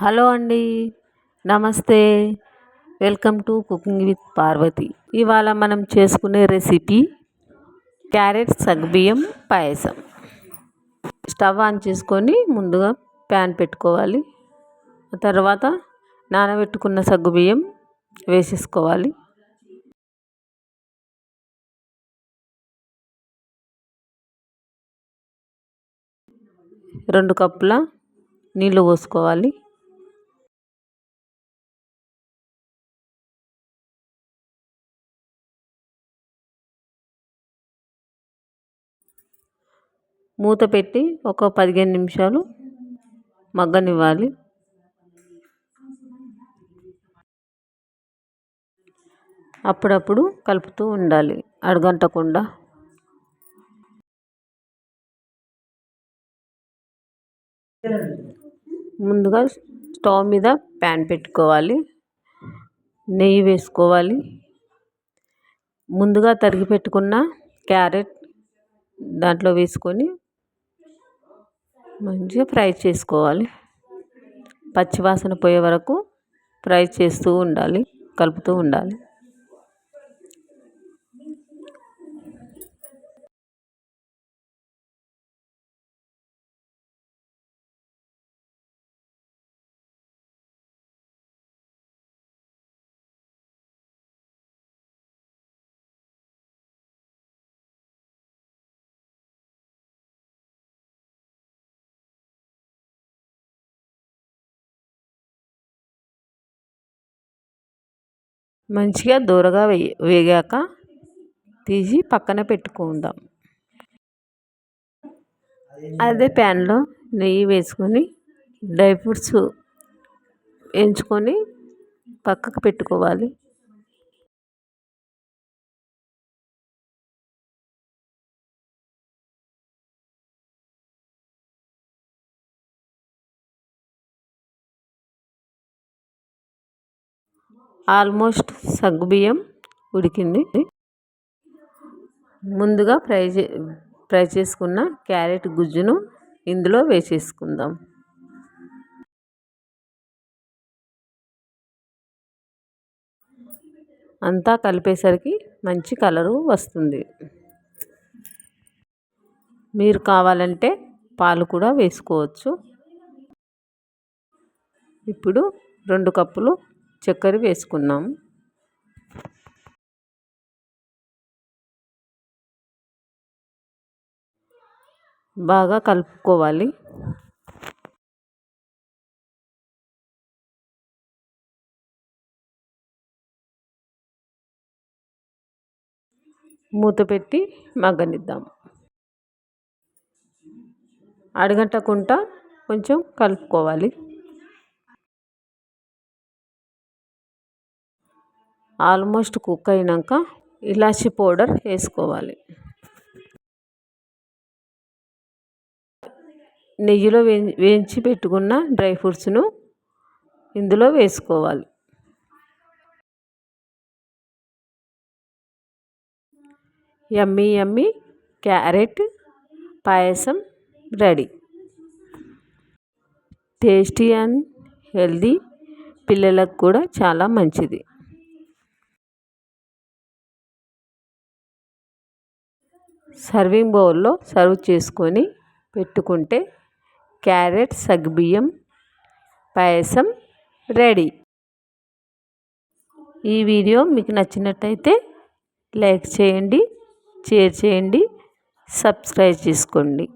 Hello అండి. నమస్తే. Welcome to cooking with Parvathi. ఇవాళ మనం చేసుకునే రెసిపీ క్యారెట్ సగ్గుబియ్యం పాయసం. స్టవ్ ఆన్ చేసుకొని ముందుగా ప్యాన్ పెట్టుకోవాలి. తర్వాత నానబెట్టుకున్న సగ్గుబియ్యం వేసేసుకోవాలి. రెండు కప్పుల నీళ్ళు పోసుకోవాలి. మూత పెట్టి ఒక 15 నిమిషాలు మగ్గనివ్వాలి. అప్పుడప్పుడు కలుపుతూ ఉండాలి అడుగంటకుండా. ముందుగా స్టవ్ మీద ప్యాన్ పెట్టుకోవాలి. నెయ్యి వేసుకోవాలి. ముందుగా తరిగి పెట్టుకున్న క్యారెట్ దాంట్లో వేసుకొని మంచిగా ఫ్రై చేసుకోవాలి. పచ్చివాసన పోయే వరకు ఫ్రై చేస్తూ ఉండాలి, కలుపుతూ ఉండాలి. మంచిగా దూరగా వేగాక తీసి పక్కన పెట్టుకుందాం. అదే ప్యాన్లో నెయ్యి వేసుకొని డ్రై ఫ్రూట్స్ వేయించుకొని పక్కకు పెట్టుకోవాలి. ఆల్మోస్ట్ సగ్గుబియ్యం ఉడికింది. ముందుగా ఫ్రై చేసుకున్న క్యారెట్ గుజ్జును ఇందులో వేసేసుకుందాం. అంతా కలిపేసరికి మంచి కలరు వస్తుంది. మీరు కావాలంటే పాలు కూడా వేసుకోవచ్చు. ఇప్పుడు 2 కప్పులు చక్కెర వేసుకున్నాం. బాగా కలుపుకోవాలి. మూత పెట్టి మగ్గనిద్దాం. అడగంటకుండా కొంచెం కలుపుకోవాలి. ఆల్మోస్ట్ కుక్ అయినాక ఇలాచీ పౌడర్ వేసుకోవాలి. నెయ్యిలో వేయించి పెట్టుకున్న డ్రై ఫ్రూట్స్ను ఇందులో వేసుకోవాలి. Yummy yummy carrot payasam ready. Tasty and healthy, పిల్లలకు కూడా చాలా మంచిది. సర్వింగ్ బౌల్లో సర్వ్ చేసుకొని పెట్టుకుంటే క్యారెట్ సగ్గుబియ్యం పాయసం రెడీ. ఈ వీడియో మీకు నచ్చినట్టయితే లైక్ చేయండి, షేర్ చేయండి, సబ్స్క్రైబ్ చేసుకోండి.